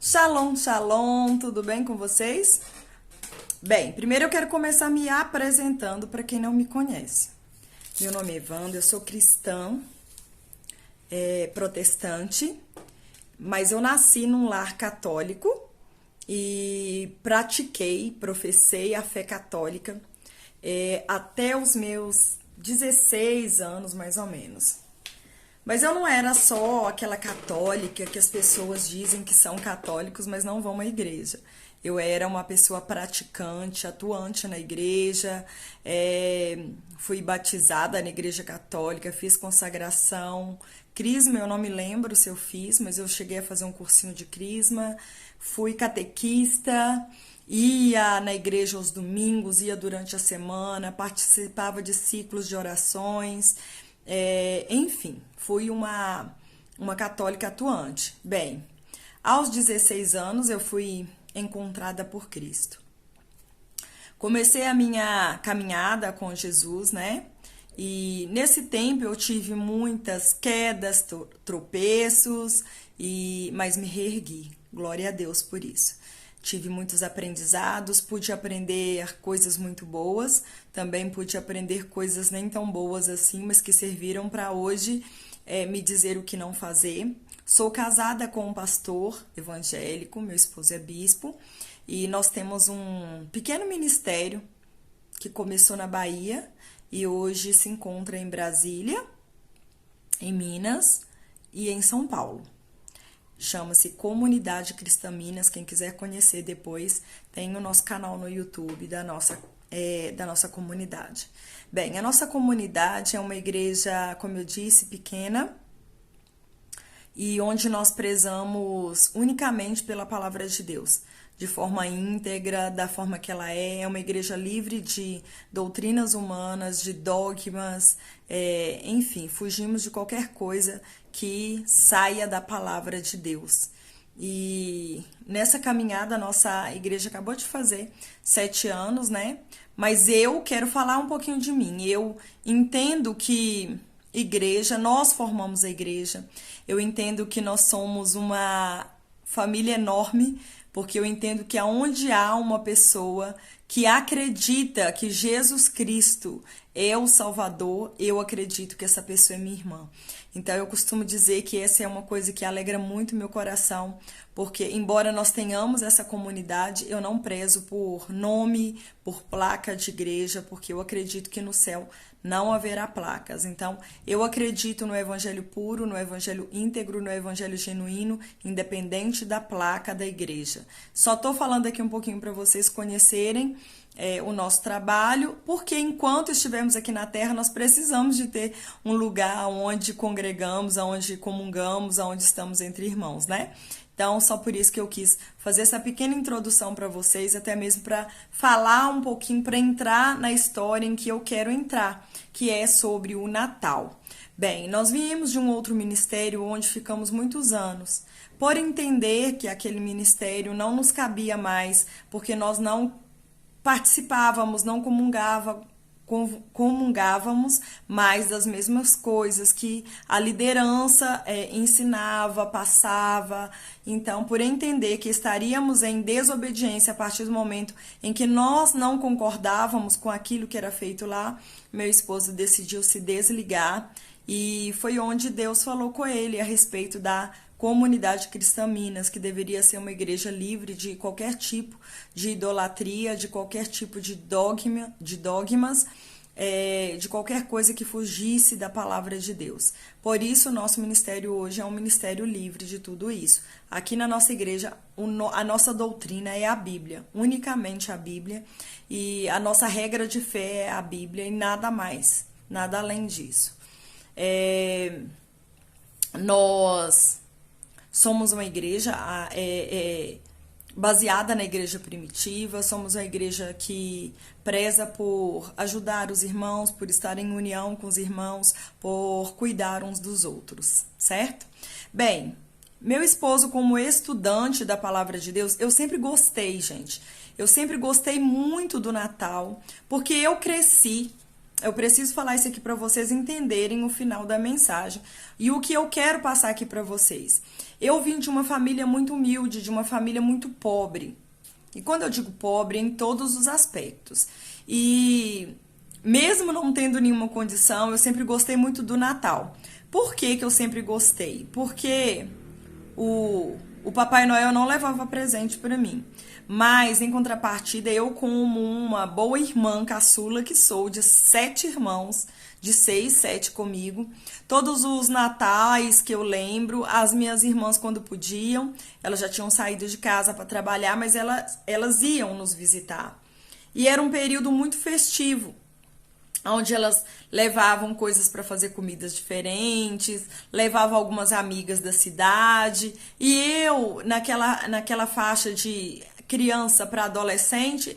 Shalom, shalom, tudo bem com vocês? Bem, primeiro eu quero começar me apresentando para quem não me conhece. Meu nome é Evandra, eu sou cristã, protestante, mas eu nasci num lar católico e professei a fé católica até os meus 16 anos, mais ou menos. Mas eu não era só aquela católica que as pessoas dizem que são católicos, mas não vão à igreja. Eu era uma pessoa praticante, atuante na igreja, fui batizada na igreja católica, fiz consagração, crisma eu não me lembro se eu fiz, mas eu cheguei a fazer um cursinho de crisma, fui catequista, ia na igreja aos domingos, ia durante a semana, participava de ciclos de orações, enfim, fui uma católica atuante. Bem, aos 16 anos eu fui encontrada por Cristo. Comecei a minha caminhada com Jesus, né? E nesse tempo eu tive muitas quedas, tropeços, mas me reergui. Glória a Deus por isso. Tive muitos aprendizados, pude aprender coisas muito boas, também pude aprender coisas nem tão boas assim, mas que serviram para hoje me dizer o que não fazer. Sou casada com um pastor evangélico, meu esposo é bispo, e nós temos um pequeno ministério que começou na Bahia e hoje se encontra em Brasília, em Minas e em São Paulo. Chama-se Comunidade Cristã Minas. Quem quiser conhecer depois, tem o nosso canal no YouTube da nossa comunidade. Bem, a nossa comunidade é uma igreja, como eu disse, pequena, e onde nós prezamos unicamente pela palavra de Deus, de forma íntegra, da forma que ela é uma igreja livre de doutrinas humanas, de dogmas, enfim, fugimos de qualquer coisa que saia da palavra de Deus. E nessa caminhada, a nossa igreja acabou de fazer 7 anos, né? Mas eu quero falar um pouquinho de mim. Eu entendo que igreja, nós formamos a igreja. Eu entendo que nós somos uma família enorme, porque eu entendo que aonde há uma pessoa que acredita que Jesus Cristo é o Salvador, eu acredito que essa pessoa é minha irmã. Então eu costumo dizer que essa é uma coisa que alegra muito meu coração, porque embora nós tenhamos essa comunidade, eu não prezo por nome, por placa de igreja, porque eu acredito que no céu não haverá placas. Então, eu acredito no evangelho puro, no evangelho íntegro, no evangelho genuíno, independente da placa da igreja. Só estou falando aqui um pouquinho para vocês conhecerem o nosso trabalho, porque enquanto estivermos aqui na Terra, nós precisamos de ter um lugar onde congregamos, onde comungamos, onde estamos entre irmãos, né? Então, só por isso que eu quis fazer essa pequena introdução para vocês, até mesmo para falar um pouquinho, para entrar na história em que eu quero entrar, que é sobre o Natal. Bem, nós viemos de um outro ministério onde ficamos muitos anos, por entender que aquele ministério não nos cabia mais, porque nós não participávamos, não comungávamos mais das mesmas coisas que a liderança ensinava, passava. Então, por entender que estaríamos em desobediência a partir do momento em que nós não concordávamos com aquilo que era feito lá, meu esposo decidiu se desligar e foi onde Deus falou com ele a respeito da Comunidade Cristã Minas, que deveria ser uma igreja livre de qualquer tipo de idolatria, de qualquer tipo de dogmas, de qualquer coisa que fugisse da palavra de Deus. Por isso, o nosso ministério hoje é um ministério livre de tudo isso. Aqui na nossa igreja, a nossa doutrina é a Bíblia, unicamente a Bíblia, e a nossa regra de fé é a Bíblia e nada mais, nada além disso. Nós somos uma igreja baseada na igreja primitiva, somos uma igreja que preza por ajudar os irmãos, por estar em união com os irmãos, por cuidar uns dos outros, certo? Bem, meu esposo, como estudante da palavra de Deus, eu sempre gostei, gente. Eu sempre gostei muito do Natal, porque eu cresci Eu preciso falar isso aqui para vocês entenderem o final da mensagem e o que eu quero passar aqui para vocês. Eu vim de uma família muito humilde, de uma família muito pobre. E quando eu digo pobre, em todos os aspectos. E mesmo não tendo nenhuma condição, eu sempre gostei muito do Natal. Por que que eu sempre gostei? Porque o Papai Noel não levava presente para mim. Mas, em contrapartida, eu como uma boa irmã caçula que sou, de 7 irmãos, de 6, 7 comigo, todos os natais que eu lembro, as minhas irmãs quando podiam, elas já tinham saído de casa para trabalhar, mas elas iam nos visitar. E era um período muito festivo, onde elas levavam coisas para fazer comidas diferentes, levavam algumas amigas da cidade, e eu, naquela faixa de criança para adolescente,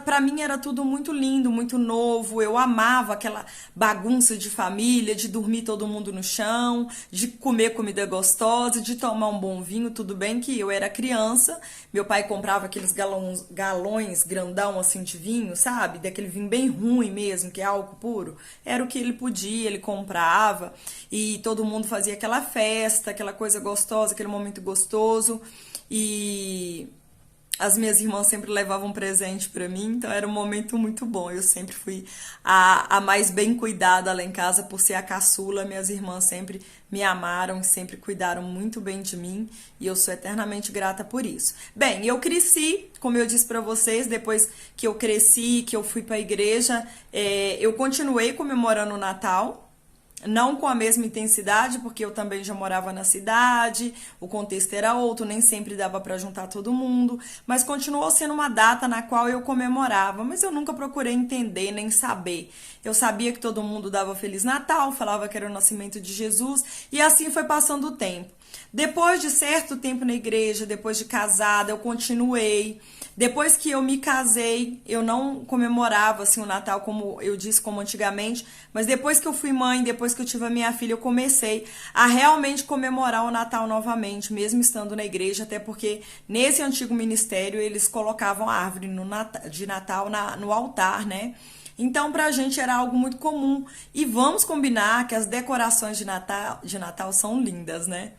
para mim era tudo muito lindo, muito novo. Eu amava aquela bagunça de família, de dormir todo mundo no chão, de comer comida gostosa, de tomar um bom vinho. Tudo bem que eu era criança, meu pai comprava aqueles galões grandão assim de vinho, sabe? Daquele vinho bem ruim mesmo, que é álcool puro. Era o que ele podia, ele comprava e todo mundo fazia aquela festa, aquela coisa gostosa, aquele momento gostoso. E as minhas irmãs sempre levavam presente pra mim, então era um momento muito bom. Eu sempre fui a mais bem cuidada lá em casa por ser a caçula. Minhas irmãs sempre me amaram, sempre cuidaram muito bem de mim e eu sou eternamente grata por isso. Bem, eu cresci, como eu disse pra vocês, depois que eu cresci, que eu fui pra igreja, eu continuei comemorando o Natal. Não com a mesma intensidade, porque eu também já morava na cidade, o contexto era outro, nem sempre dava para juntar todo mundo, mas continuou sendo uma data na qual eu comemorava, mas eu nunca procurei entender nem saber. Eu sabia que todo mundo dava Feliz Natal, falava que era o nascimento de Jesus, e assim foi passando o tempo. Depois de certo tempo na igreja, depois de casada, eu continuei. Depois que eu me casei, eu não comemorava assim o Natal como eu disse, como antigamente, mas depois que eu fui mãe, depois que eu tive a minha filha, eu comecei a realmente comemorar o Natal novamente, mesmo estando na igreja, até porque nesse antigo ministério eles colocavam a árvore de Natal no altar, né? Então, pra gente era algo muito comum. E vamos combinar que as decorações de Natal são lindas, né?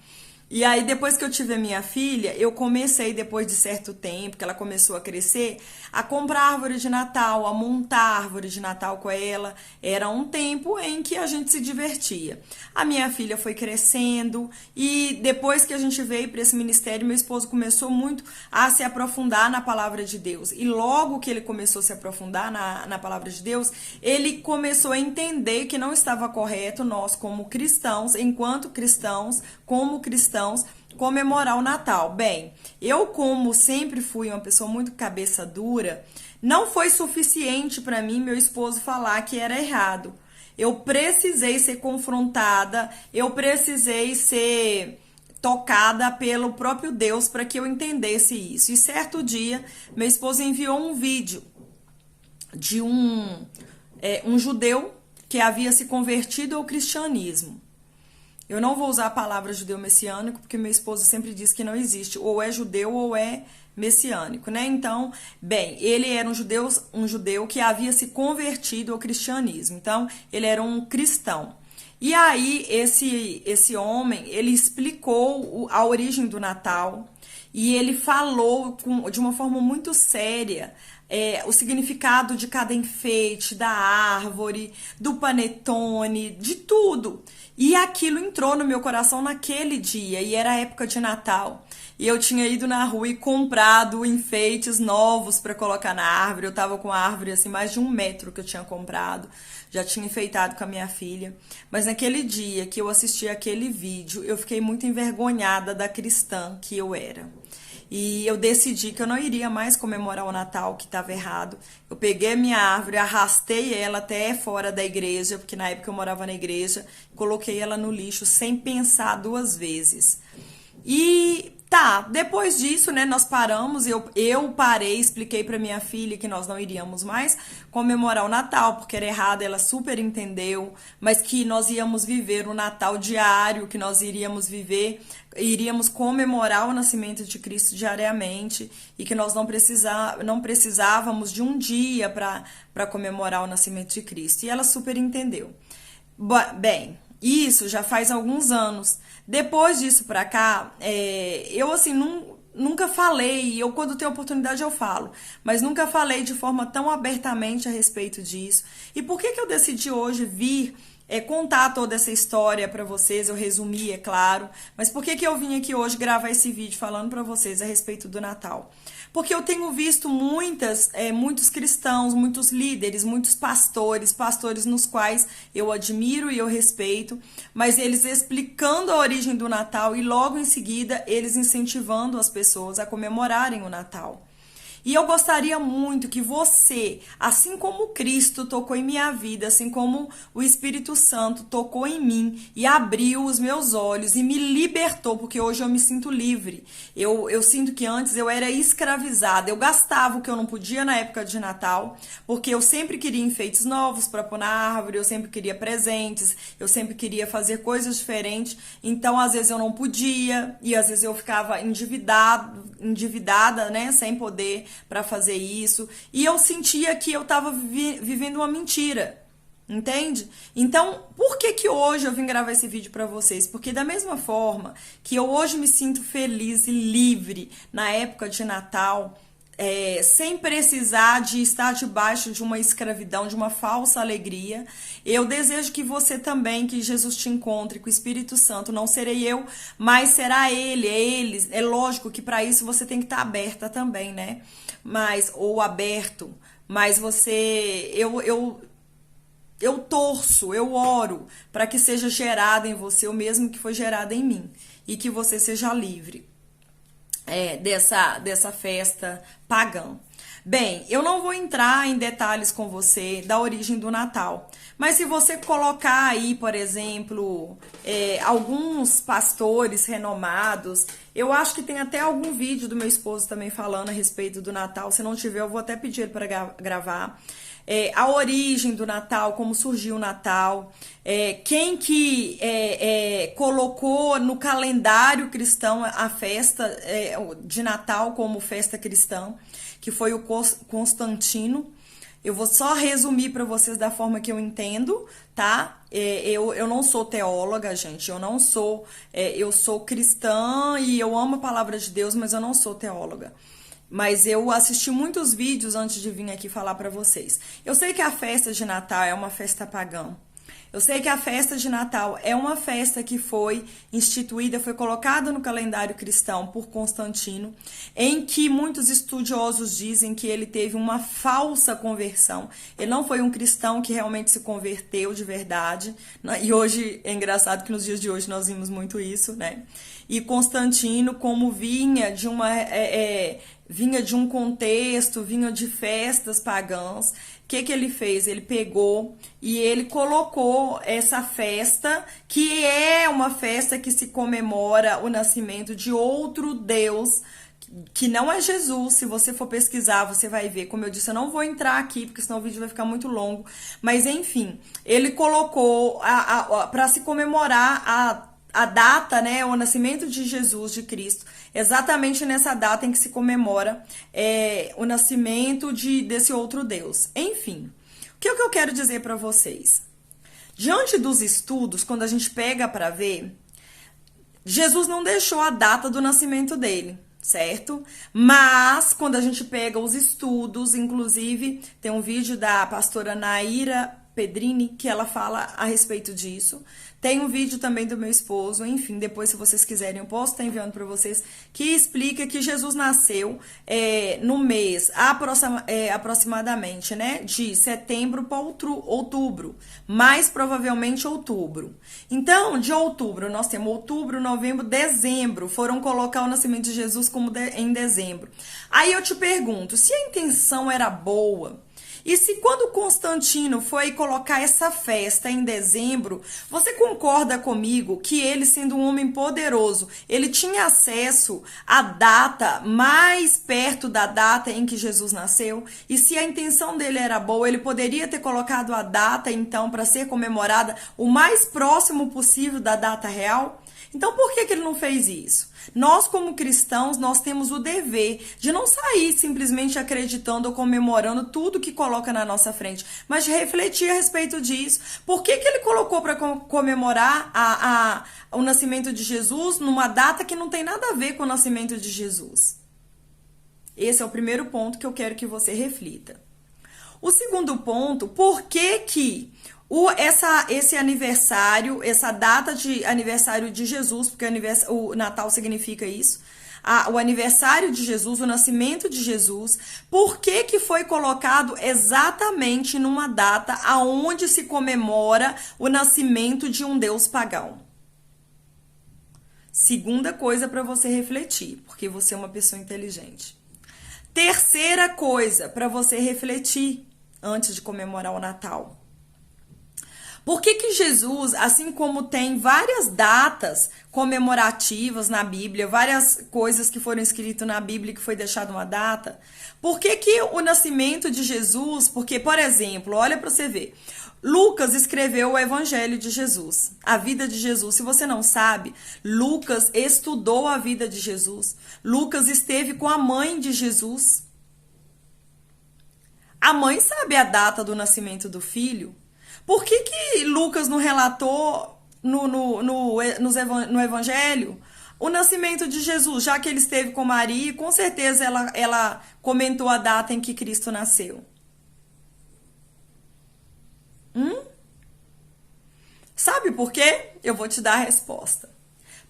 E aí, depois que eu tive a minha filha, eu comecei, depois de certo tempo, que ela começou a crescer, a comprar árvore de Natal, a montar árvore de Natal com ela. Era um tempo em que a gente se divertia. A minha filha foi crescendo e depois que a gente veio para esse ministério, meu esposo começou muito a se aprofundar na palavra de Deus. E logo que ele começou a se aprofundar na palavra de Deus, ele começou a entender que não estava correto nós, como cristãos, enquanto cristãos, como cristãos, comemorar o Natal. Bem, eu como sempre fui uma pessoa muito cabeça dura, não foi suficiente para mim meu esposo falar que era errado. Eu precisei ser confrontada, eu precisei ser tocada pelo próprio Deus para que eu entendesse isso. E certo dia, meu esposo enviou um vídeo de um judeu que havia se convertido ao cristianismo. Eu não vou usar a palavra judeu messiânico, porque meu esposo sempre diz que não existe. Ou é judeu ou é messiânico, né? Então, bem, ele era um judeu que havia se convertido ao cristianismo. Então, ele era um cristão. E aí, esse homem, ele explicou a origem do Natal e ele falou de uma forma muito séria o significado de cada enfeite, da árvore, do panetone, de tudo. E aquilo entrou no meu coração naquele dia, e era a época de Natal. E eu tinha ido na rua e comprado enfeites novos para colocar na árvore. Eu tava com a árvore assim, mais de 1 metro que eu tinha comprado. Já tinha enfeitado com a minha filha. Mas naquele dia que eu assisti aquele vídeo, eu fiquei muito envergonhada da cristã que eu era. E eu decidi que eu não iria mais comemorar o Natal, que estava errado. Eu peguei a minha árvore, arrastei ela até fora da igreja, porque na época eu morava na igreja, coloquei ela no lixo sem pensar 2 vezes. E Tá, depois disso, né, nós paramos, eu parei, expliquei pra minha filha que nós não iríamos mais comemorar o Natal, porque era errado, ela super entendeu, mas que nós íamos viver o Natal diário, que nós iríamos comemorar o nascimento de Cristo diariamente, e que nós não precisávamos de um dia para comemorar o nascimento de Cristo. E ela super entendeu. Bem, isso já faz alguns anos. Depois disso pra cá, eu assim, nunca falei, eu quando tenho oportunidade eu falo, mas nunca falei de forma tão abertamente a respeito disso. E por que que eu decidi hoje vir contar toda essa história pra vocês? Eu resumi, é claro, mas por que que eu vim aqui hoje gravar esse vídeo falando pra vocês a respeito do Natal? Porque eu tenho visto muitos cristãos, muitos líderes, muitos pastores nos quais eu admiro e eu respeito, mas eles explicando a origem do Natal e logo em seguida eles incentivando as pessoas a comemorarem o Natal. E eu gostaria muito que você, assim como Cristo tocou em minha vida, assim como o Espírito Santo tocou em mim e abriu os meus olhos e me libertou, porque hoje eu me sinto livre. Eu sinto que antes eu era escravizada, eu gastava o que eu não podia na época de Natal, porque eu sempre queria enfeites novos para pôr na árvore, eu sempre queria presentes, eu sempre queria fazer coisas diferentes, então às vezes eu não podia e às vezes eu ficava endividada, né, sem poder para fazer isso, e eu sentia que eu estava vivendo uma mentira, entende? Então, por que que hoje eu vim gravar esse vídeo para vocês? Porque da mesma forma que eu hoje me sinto feliz e livre na época de Natal, sem precisar de estar debaixo de uma escravidão, de uma falsa alegria. Eu desejo que você também, que Jesus te encontre com o Espírito Santo. Não serei eu, mas será Ele, é Ele. É lógico que para isso você tem que estar aberta também, né? Ou aberto. Mas eu torço, eu oro para que seja gerado em você o mesmo que foi gerado em mim. E que você seja livre. Dessa festa pagã. Bem, eu não vou entrar em detalhes com você da origem do Natal, mas se você colocar aí, por exemplo, alguns pastores renomados, eu acho que tem até algum vídeo do meu esposo também falando a respeito do Natal. Se não tiver, eu vou até pedir ele para gravar. A origem do Natal, como surgiu o Natal, quem que colocou no calendário cristão a festa de Natal como festa cristã, que foi o Constantino. Eu vou só resumir para vocês da forma que eu entendo, tá? Eu não sou teóloga, gente, eu sou cristã e eu amo a palavra de Deus, mas eu não sou teóloga. Mas eu assisti muitos vídeos antes de vir aqui falar para vocês. Eu sei que a festa de Natal é uma festa pagã. Eu sei que a festa de Natal é uma festa que foi instituída, foi colocada no calendário cristão por Constantino, em que muitos estudiosos dizem que ele teve uma falsa conversão. Ele não foi um cristão que realmente se converteu de verdade. E hoje, é engraçado que nos dias de hoje nós vimos muito isso, né? E Constantino, como vinha de um contexto, vinha de festas pagãs, o que ele fez? Ele pegou e ele colocou essa festa, que é uma festa que se comemora o nascimento de outro Deus, que não é Jesus. Se você for pesquisar, você vai ver. Como eu disse, eu não vou entrar aqui, porque senão o vídeo vai ficar muito longo. Mas, enfim, ele colocou para se comemorar a data, né, o nascimento de Jesus, de Cristo, exatamente nessa data em que se comemora o nascimento desse outro Deus. Enfim, o que eu quero dizer para vocês? Diante dos estudos, quando a gente pega para ver, Jesus não deixou a data do nascimento dele, certo? Mas, quando a gente pega os estudos, inclusive, tem um vídeo da pastora Naira Pedrini, que ela fala a respeito disso. Tem um vídeo também do meu esposo, enfim, depois se vocês quiserem eu posso estar enviando para vocês, que explica que Jesus nasceu no mês aproximadamente, né, de setembro para outubro, mais provavelmente outubro. Então, de outubro, nós temos outubro, novembro, dezembro, foram colocar o nascimento de Jesus como em dezembro. Aí eu te pergunto, se a intenção era boa, E se quando Constantino foi colocar essa festa em dezembro, você concorda comigo que ele, sendo um homem poderoso, ele tinha acesso à data mais perto da data em que Jesus nasceu? E se a intenção dele era boa, ele poderia ter colocado a data, então, para ser comemorada o mais próximo possível da data real? Então, por que ele não fez isso? Nós, como cristãos, nós temos o dever de não sair simplesmente acreditando ou comemorando tudo que coloca na nossa frente, mas de refletir a respeito disso. Por que ele colocou para comemorar o nascimento de Jesus numa data que não tem nada a ver com o nascimento de Jesus? Esse é o primeiro ponto que eu quero que você reflita. O segundo ponto, por que esse aniversário, essa data de aniversário de Jesus, porque o Natal significa isso, o aniversário de Jesus, o nascimento de Jesus, por que foi colocado exatamente numa data aonde se comemora o nascimento de um Deus pagão? Segunda coisa para você refletir, porque você é uma pessoa inteligente. Terceira coisa para você refletir antes de comemorar o Natal. Por que Jesus, assim como tem várias datas comemorativas na Bíblia, várias coisas que foram escritas na Bíblia que foi deixada uma data, por que o nascimento de Jesus, porque, por exemplo, olha para você ver, Lucas escreveu o Evangelho de Jesus, a vida de Jesus. Se você não sabe, Lucas estudou a vida de Jesus. Lucas esteve com a mãe de Jesus. A mãe sabe a data do nascimento do filho. Por que Lucas não relatou no Evangelho o nascimento de Jesus, já que ele esteve com Maria e com certeza ela comentou a data em que Cristo nasceu? Sabe por quê? Eu vou te dar a resposta.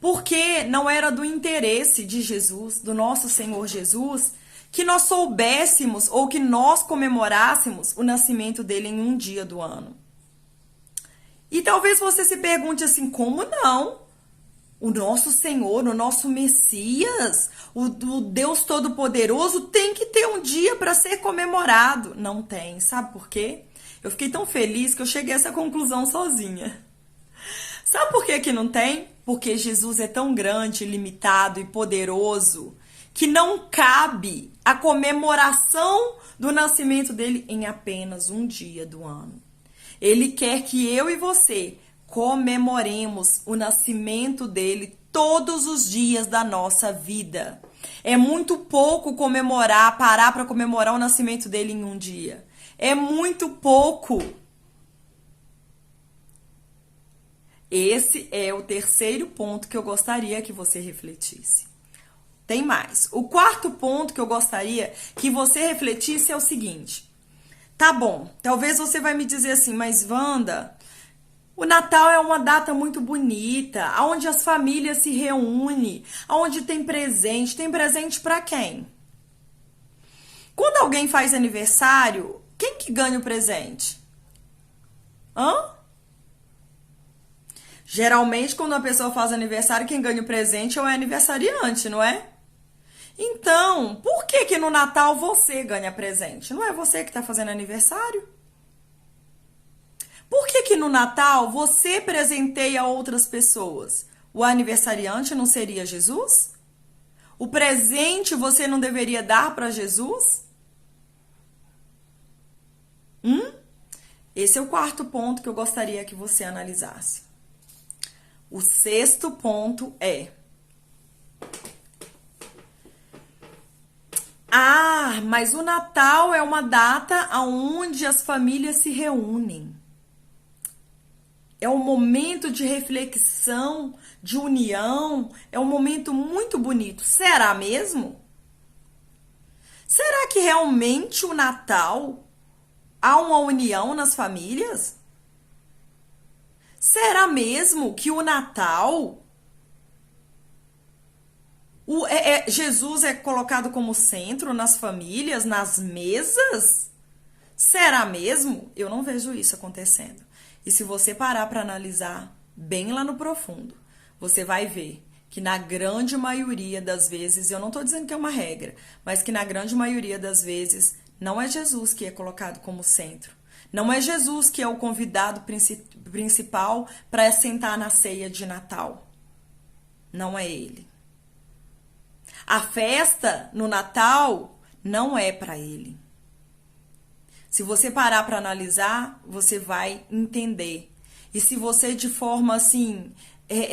Porque não era do interesse de Jesus, do nosso Senhor Jesus, que nós soubéssemos ou que nós comemorássemos o nascimento dele em um dia do ano. E talvez você se pergunte assim, como não? O nosso Senhor, o nosso Messias, o Deus Todo-Poderoso tem que ter um dia para ser comemorado. Não tem, sabe por quê? Eu fiquei tão feliz que eu cheguei a essa conclusão sozinha. Sabe por que não tem? Porque Jesus é tão grande, limitado e poderoso que não cabe a comemoração do nascimento dele em apenas um dia do ano. Ele quer que eu e você comemoremos o nascimento dele todos os dias da nossa vida. É muito pouco parar para comemorar o nascimento dele em um dia. É muito pouco. Esse é o terceiro ponto que eu gostaria que você refletisse. Tem mais. O quarto ponto que eu gostaria que você refletisse é o seguinte. Tá bom, talvez você vai me dizer assim, mas Wanda, o Natal é uma data muito bonita, onde as famílias se reúnem, onde tem presente para quem? Quando alguém faz aniversário, quem que ganha o presente? Geralmente, quando uma pessoa faz aniversário, quem ganha o presente é o aniversariante, não é? Então, por que no Natal você ganha presente? Não é você que está fazendo aniversário? Por que no Natal você presenteia outras pessoas? O aniversariante não seria Jesus? O presente você não deveria dar para Jesus? Esse é o quarto ponto que eu gostaria que você analisasse. O sexto ponto é... mas o Natal é uma data onde as famílias se reúnem. É um momento de reflexão, de união, é um momento muito bonito. Será mesmo? Será que realmente o Natal há uma união nas famílias? Será mesmo que o Natal... Jesus é colocado como centro nas famílias, nas mesas? Será mesmo? Eu não vejo isso acontecendo. E se você parar para analisar bem lá no profundo, você vai ver que na grande maioria das vezes, eu não estou dizendo que é uma regra, mas que na grande maioria das vezes Não é Jesus que é colocado como centro. Não é Jesus que é o convidado principal para sentar na ceia de Natal. Não é ele. A festa no Natal não é para ele. Se você parar para analisar, você vai entender. E se você de forma assim,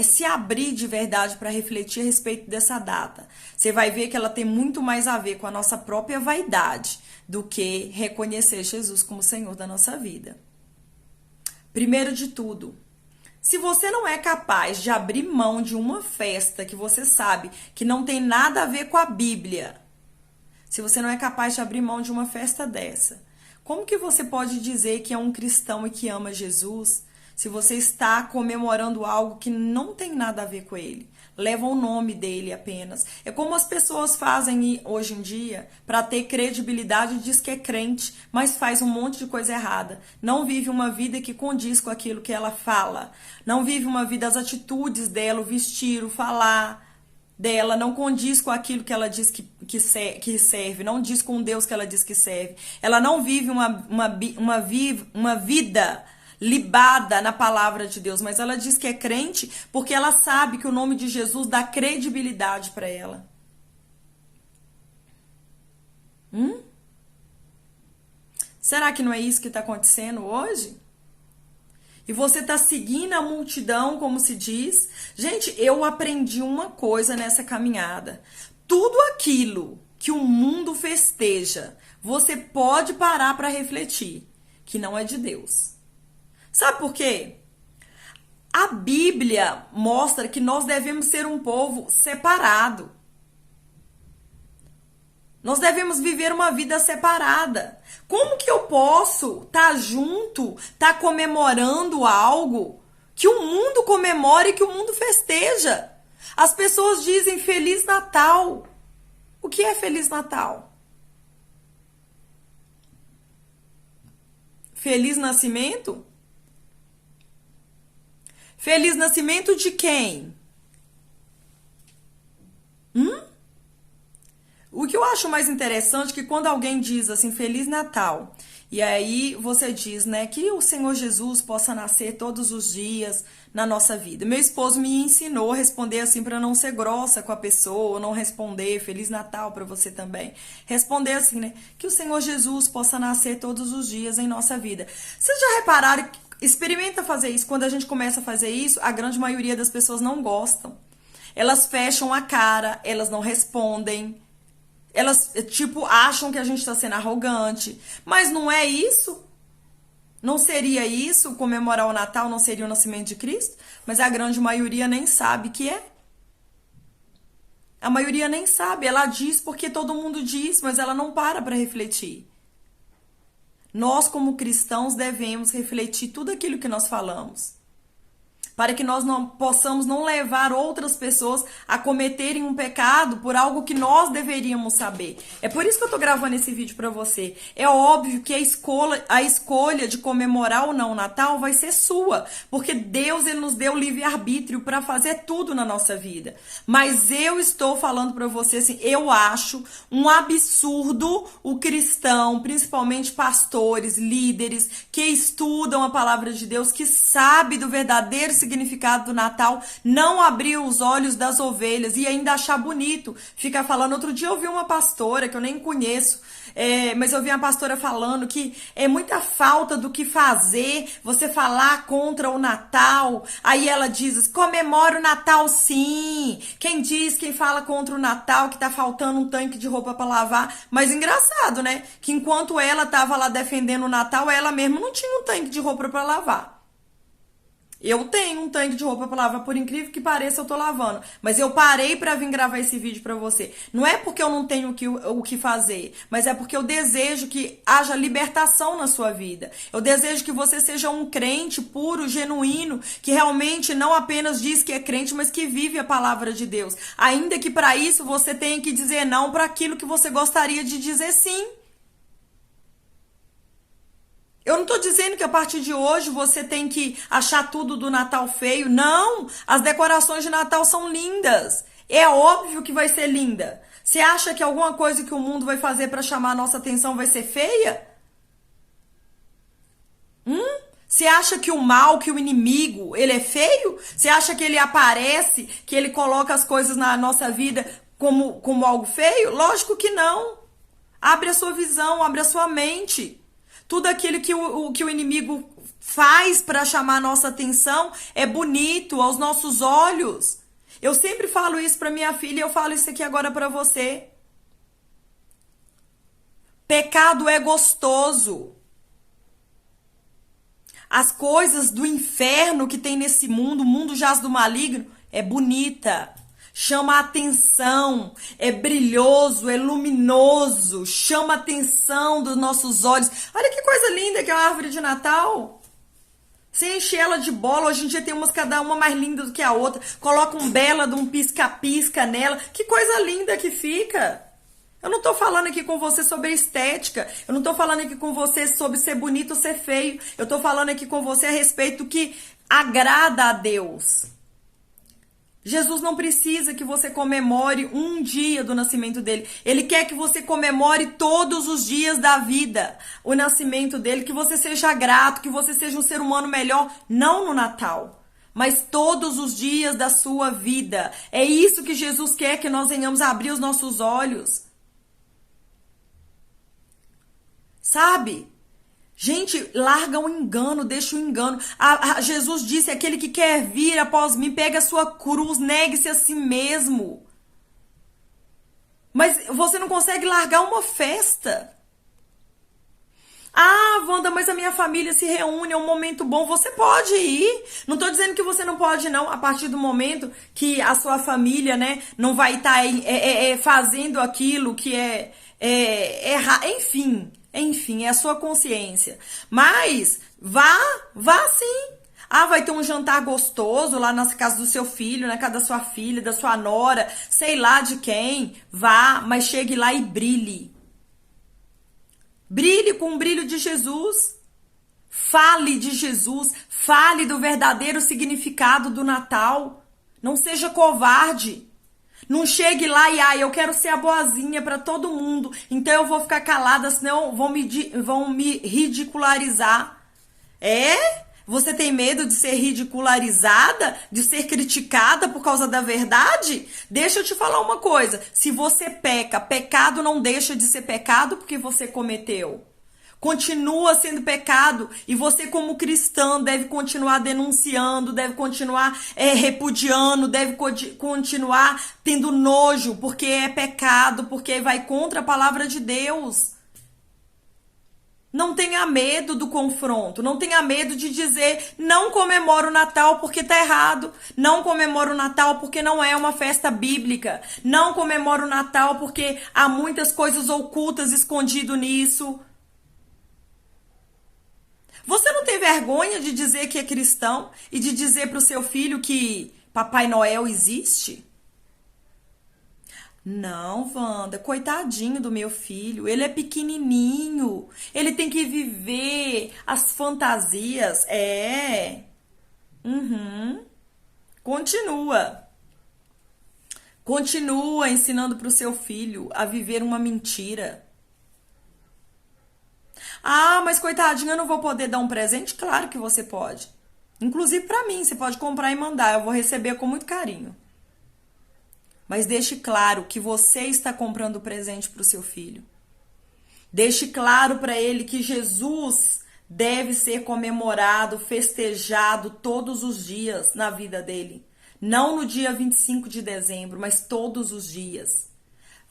se abrir de verdade para refletir a respeito dessa data, você vai ver que ela tem muito mais a ver com a nossa própria vaidade do que reconhecer Jesus como Senhor da nossa vida. Primeiro de tudo, se você não é capaz de abrir mão de uma festa que você sabe que não tem nada a ver com a Bíblia, se você não é capaz de abrir mão de uma festa dessa, como que você pode dizer que é um cristão e que ama Jesus se você está comemorando algo que não tem nada a ver com ele? Leva o nome dele apenas. É como as pessoas fazem hoje em dia para ter credibilidade, diz que é crente, mas faz um monte de coisa errada. Não vive uma vida que condiz com aquilo que ela fala. Não vive uma vida, as atitudes dela, o vestir, o falar dela não condiz com aquilo que ela diz que serve, não diz com o Deus que ela diz que serve. Ela não vive uma vida libada na palavra de Deus, mas ela diz que é crente porque ela sabe que o nome de Jesus dá credibilidade para ela. Será que não é isso que está acontecendo hoje? E você está seguindo a multidão, como se diz. Gente, eu aprendi uma coisa nessa caminhada. Tudo aquilo que o mundo festeja, você pode parar para refletir que não é de Deus. Sabe por quê? A Bíblia mostra que nós devemos ser um povo separado. Nós devemos viver uma vida separada. Como que eu posso estar junto, estar comemorando algo que o mundo comemora e que o mundo festeja? As pessoas dizem Feliz Natal. O que é Feliz Natal? Feliz Nascimento? Feliz Nascimento de quem? O que eu acho mais interessante é que quando alguém diz assim, Feliz Natal, e aí você diz, né, que o Senhor Jesus possa nascer todos os dias na nossa vida. Meu esposo me ensinou a responder assim para não ser grossa com a pessoa, não responder Feliz Natal para você também. Responder assim, né, que o Senhor Jesus possa nascer todos os dias em nossa vida. Vocês já repararam, experimenta fazer isso, quando a gente começa a fazer isso, a grande maioria das pessoas não gostam. Elas fecham a cara, elas não respondem. Elas, tipo, acham que a gente está sendo arrogante. Mas não é isso? Não seria isso? Comemorar o Natal não seria o nascimento de Cristo? Mas a grande maioria nem sabe que é. A maioria nem sabe. Ela diz porque todo mundo diz, mas ela não para refletir. Nós, como cristãos, devemos refletir tudo aquilo que nós falamos, para que nós não possamos não levar outras pessoas a cometerem um pecado por algo que nós deveríamos saber. É por isso que eu tô gravando esse vídeo para você. É óbvio que a escolha de comemorar ou não o Natal vai ser sua, porque Deus ele nos deu livre-arbítrio para fazer tudo na nossa vida. Mas eu estou falando para você assim, eu acho um absurdo o cristão, principalmente pastores, líderes que estudam a palavra de Deus, que sabe do verdadeiro significado do Natal, não abrir os olhos das ovelhas e ainda achar bonito ficar falando. Outro dia eu vi uma pastora que eu nem conheço, mas eu vi uma pastora falando que é muita falta do que fazer você falar contra o Natal. Aí ela diz, comemora o Natal sim. Quem fala contra o Natal que tá faltando um tanque de roupa para lavar. Mas engraçado, né? Que enquanto ela tava lá defendendo o Natal, ela mesma não tinha um tanque de roupa para lavar. Eu tenho um tanque de roupa para lavar, por incrível que pareça, eu tô lavando. Mas eu parei para vir gravar esse vídeo para você. Não é porque eu não tenho o que fazer, mas é porque eu desejo que haja libertação na sua vida. Eu desejo que você seja um crente puro, genuíno, que realmente não apenas diz que é crente, mas que vive a palavra de Deus. Ainda que para isso você tenha que dizer não para aquilo que você gostaria de dizer sim. Eu não tô dizendo que a partir de hoje você tem que achar tudo do Natal feio. Não! As decorações de Natal são lindas. É óbvio que vai ser linda. Você acha que alguma coisa que o mundo vai fazer para chamar a nossa atenção vai ser feia? Você acha que o mal, que o inimigo, ele é feio? Você acha que ele aparece, que ele coloca as coisas na nossa vida como algo feio? Lógico que não. Abre a sua visão, abre a sua mente. Tudo aquilo que o inimigo faz para chamar a nossa atenção é bonito aos nossos olhos. Eu sempre falo isso para minha filha e eu falo isso aqui agora para você. Pecado é gostoso. As coisas do inferno que tem nesse mundo, o mundo jaz do maligno, é bonita. Chama a atenção, é brilhoso, é luminoso, chama a atenção dos nossos olhos. Olha que coisa linda que é uma árvore de Natal. Você enche ela de bola, hoje em dia tem umas cada uma mais linda do que a outra. Coloca um bela de um pisca-pisca nela. Que coisa linda que fica. Eu não tô falando aqui com você sobre estética. Eu não tô falando aqui com você sobre ser bonito ou ser feio. Eu tô falando aqui com você a respeito do que agrada a Deus. Jesus não precisa que você comemore um dia do nascimento dele. Ele quer que você comemore todos os dias da vida o nascimento dele, que você seja grato, que você seja um ser humano melhor, não no Natal, mas todos os dias da sua vida. É isso que Jesus quer, que nós venhamos a abrir os nossos olhos. Sabe? Gente, larga o engano, deixa o engano. Jesus disse, aquele que quer vir após mim, pega a sua cruz, negue-se a si mesmo. Mas você não consegue largar uma festa. Ah, Wanda, mas a minha família se reúne, é um momento bom. Você pode ir. Não tô dizendo que você não pode, não. A partir do momento que a sua família, né, não vai estar fazendo aquilo que é errado. Enfim, é a sua consciência. Mas vá sim. Ah, vai ter um jantar gostoso lá na casa do seu filho, na casa da sua filha, da sua nora, sei lá de quem. Vá, mas chegue lá e brilhe. Brilhe com o brilho de Jesus. Fale de Jesus. Fale do verdadeiro significado do Natal. Não seja covarde. Não chegue lá e, eu quero ser a boazinha pra todo mundo, então eu vou ficar calada, senão vão me ridicularizar. É? Você tem medo de ser ridicularizada? De ser criticada por causa da verdade? Deixa eu te falar uma coisa. Se você peca, pecado não deixa de ser pecado porque você cometeu. Continua sendo pecado e você como cristã deve continuar denunciando, deve continuar repudiando, deve continuar tendo nojo, porque é pecado, porque vai contra a palavra de Deus. Não tenha medo do confronto, não tenha medo de dizer não comemoro o Natal porque tá errado, não comemoro o Natal porque não é uma festa bíblica, não comemoro o Natal porque há muitas coisas ocultas escondidas nisso. Você não tem vergonha de dizer que é cristão e de dizer para o seu filho que Papai Noel existe? Não, Wanda, coitadinho do meu filho, ele é pequenininho, ele tem que viver as fantasias, Continua. Continua ensinando para o seu filho a viver uma mentira. Ah, mas coitadinho, eu não vou poder dar um presente? Claro que você pode. Inclusive para mim, você pode comprar e mandar, eu vou receber com muito carinho. Mas deixe claro que você está comprando o presente para o seu filho. Deixe claro para ele que Jesus deve ser comemorado, festejado todos os dias na vida dele. Não no dia 25 de dezembro, mas todos os dias.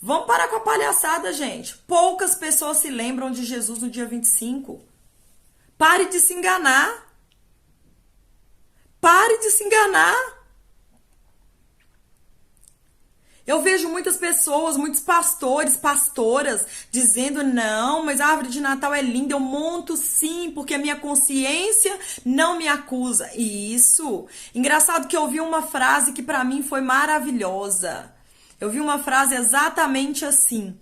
Vamos parar com a palhaçada, gente. Poucas pessoas se lembram de Jesus no dia 25. Pare de se enganar. Pare de se enganar. Eu vejo muitas pessoas, muitos pastores, pastoras, dizendo, não, mas a árvore de Natal é linda, eu monto sim, porque a minha consciência não me acusa. Isso. Engraçado que eu ouvi uma frase que para mim foi maravilhosa. Eu vi uma frase exatamente assim.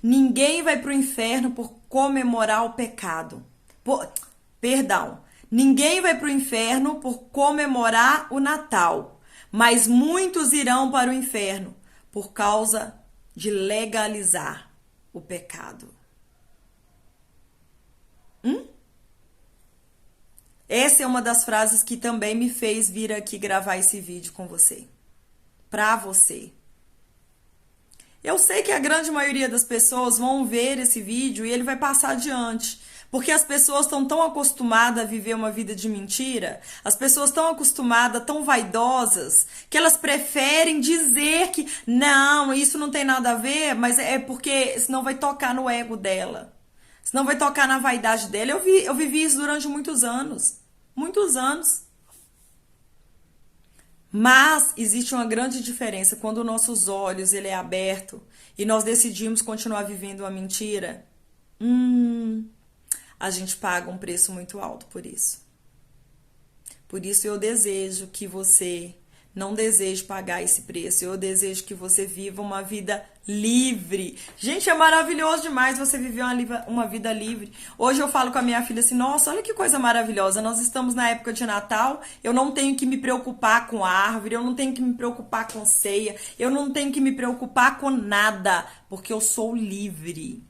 Ninguém vai pro inferno por comemorar o pecado. Perdão. Ninguém vai pro inferno por comemorar o Natal. mas muitos irão para o inferno por causa de legalizar o pecado. Essa é uma das frases que também me fez vir aqui gravar esse vídeo com você. Pra você. Eu sei que a grande maioria das pessoas vão ver esse vídeo e ele vai passar adiante. Porque as pessoas estão tão acostumadas a viver uma vida de mentira, as pessoas estão acostumadas, tão vaidosas, que elas preferem dizer que não, isso não tem nada a ver, mas é porque senão vai tocar no ego dela. Senão vai tocar na vaidade dela. Eu vivi isso durante muitos anos. Muitos anos. Mas existe uma grande diferença quando os nossos olhos ele é aberto e nós decidimos continuar vivendo uma mentira. A gente paga um preço muito alto por isso. Por isso eu desejo que você não deseje pagar esse preço. Eu desejo que você viva uma vida livre. Gente, é maravilhoso demais você viver uma vida livre. Hoje eu falo com a minha filha assim, nossa, olha que coisa maravilhosa. Nós estamos na época de Natal, eu não tenho que me preocupar com árvore, eu não tenho que me preocupar com ceia, eu não tenho que me preocupar com nada, porque eu sou livre.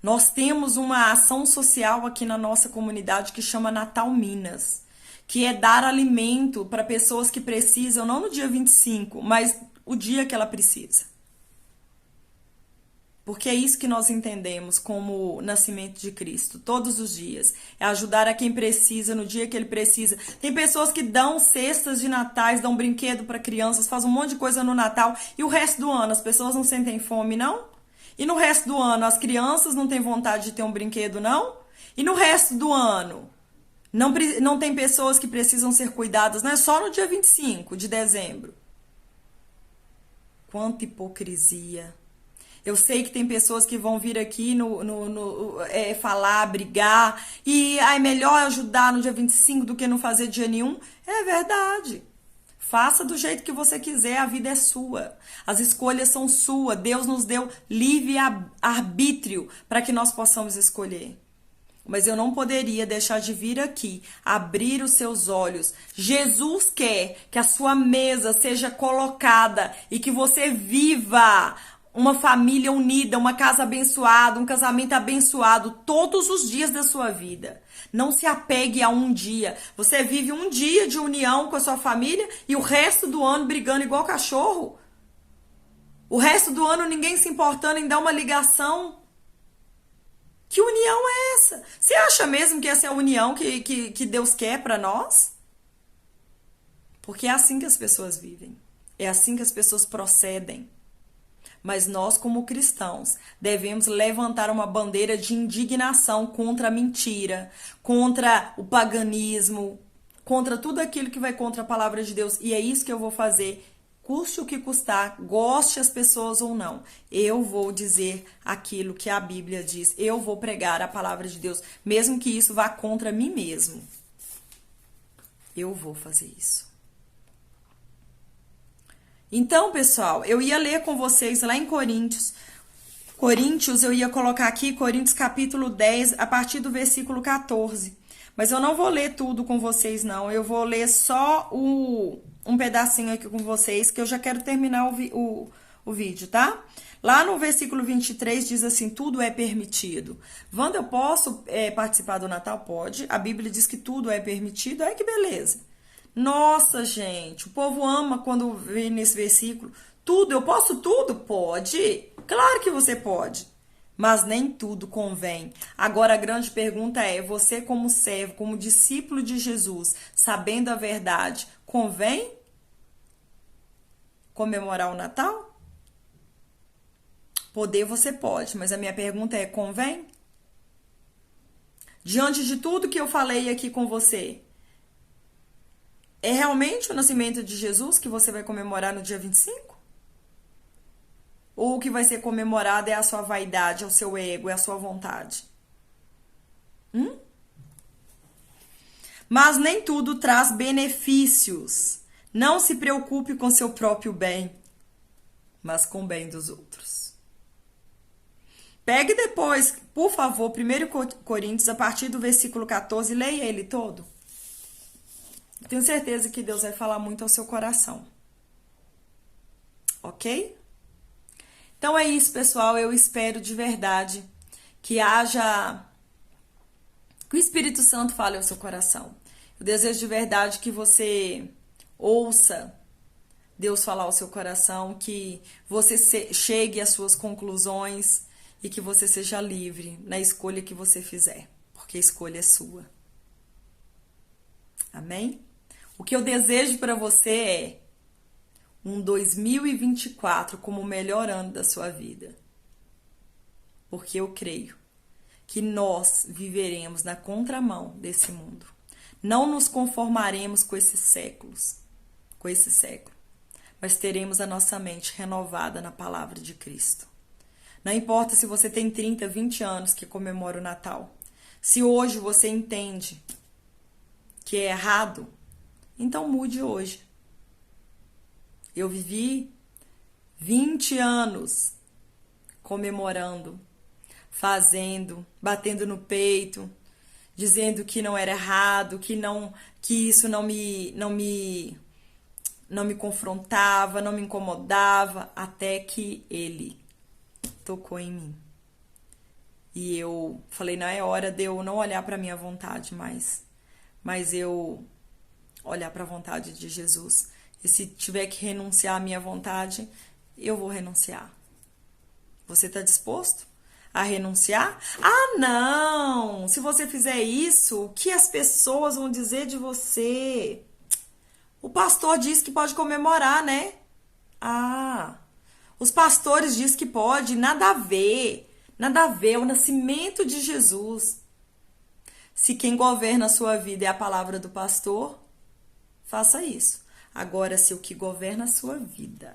Nós temos uma ação social aqui na nossa comunidade que chama Natal Minas, que é dar alimento para pessoas que precisam, não no dia 25, mas o dia que ela precisa. Porque é isso que nós entendemos como o nascimento de Cristo, todos os dias. É ajudar a quem precisa no dia que ele precisa. Tem pessoas que dão cestas de natais, dão brinquedo para crianças, fazem um monte de coisa no Natal, e o resto do ano as pessoas não sentem fome, não? E no resto do ano, as crianças não têm vontade de ter um brinquedo, não? E no resto do ano, não tem pessoas que precisam ser cuidadas, não é só no dia 25 de dezembro. Quanta hipocrisia. Eu sei que tem pessoas que vão vir aqui falar, brigar, e é melhor ajudar no dia 25 do que não fazer dia nenhum. É verdade. Faça do jeito que você quiser, a vida é sua. As escolhas são suas. Deus nos deu livre arbítrio para que nós possamos escolher. Mas eu não poderia deixar de vir aqui, abrir os seus olhos. Jesus quer que a sua mesa seja colocada e que você viva uma família unida, uma casa abençoada, um casamento abençoado todos os dias da sua vida. Não se apegue a um dia. Você vive um dia de união com a sua família e o resto do ano brigando igual cachorro. O resto do ano ninguém se importando em dar uma ligação. Que união é essa? Você acha mesmo que essa é a união que Deus quer para nós? Porque é assim que as pessoas vivem. É assim que as pessoas procedem. Mas nós, como cristãos, devemos levantar uma bandeira de indignação contra a mentira, contra o paganismo, contra tudo aquilo que vai contra a palavra de Deus. E é isso que eu vou fazer, custe o que custar, goste as pessoas ou não. Eu vou dizer aquilo que a Bíblia diz. Eu vou pregar a palavra de Deus, mesmo que isso vá contra mim mesmo. Eu vou fazer isso. Então, pessoal, eu ia ler com vocês lá em Coríntios. Coríntios, eu ia colocar aqui Coríntios capítulo 10, a partir do versículo 14. Mas eu não vou ler tudo com vocês, não. Eu vou ler só um pedacinho aqui com vocês, que eu já quero terminar o vídeo, tá? Lá no versículo 23 diz assim, tudo é permitido. Wanda, eu posso participar do Natal? Pode. A Bíblia diz que tudo é permitido. Ai, que beleza. Nossa, gente, o povo ama quando vem nesse versículo. Tudo, eu posso tudo? Pode. Claro que você pode. Mas nem tudo convém. Agora a grande pergunta é, você como servo, como discípulo de Jesus, sabendo a verdade, convém comemorar o Natal? Poder você pode, mas a minha pergunta é, convém? Diante de tudo que eu falei aqui com você, é realmente o nascimento de Jesus que você vai comemorar no dia 25? Ou o que vai ser comemorado é a sua vaidade, é o seu ego, é a sua vontade? Mas nem tudo traz benefícios. Não se preocupe com seu próprio bem, mas com o bem dos outros. Pegue depois, por favor, 1 Coríntios, a partir do versículo 14, leia ele todo. Tenho certeza que Deus vai falar muito ao seu coração. Ok? Então é isso, pessoal. Eu espero de verdade que o Espírito Santo fale ao seu coração. Eu desejo de verdade que você ouça Deus falar ao seu coração, que você chegue às suas conclusões e que você seja livre na escolha que você fizer, porque a escolha é sua. Amém? O que eu desejo para você é um 2024 como o melhor ano da sua vida. Porque eu creio que nós viveremos na contramão desse mundo. Não nos conformaremos com esse século, mas teremos a nossa mente renovada na palavra de Cristo. Não importa se você tem 30, 20 anos que comemora o Natal. Se hoje você entende que é errado, então mude hoje. Eu vivi 20 anos comemorando, fazendo, batendo no peito, dizendo que não era errado, que isso não me confrontava, não me incomodava, até que ele tocou em mim. E eu falei, não é hora de eu não olhar para minha vontade mais, mas eu olhar para a vontade de Jesus. E se tiver que renunciar à minha vontade, eu vou renunciar. Você está disposto a renunciar? Ah, não! Se você fizer isso, o que as pessoas vão dizer de você? O pastor diz que pode comemorar, né? Ah, os pastores dizem que pode, nada a ver. Nada a ver, é o nascimento de Jesus. Se quem governa a sua vida é a palavra do pastor, faça isso. Agora, se o que governa a sua vida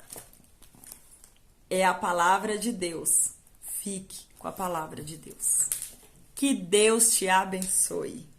é a palavra de Deus, fique com a palavra de Deus. Que Deus te abençoe.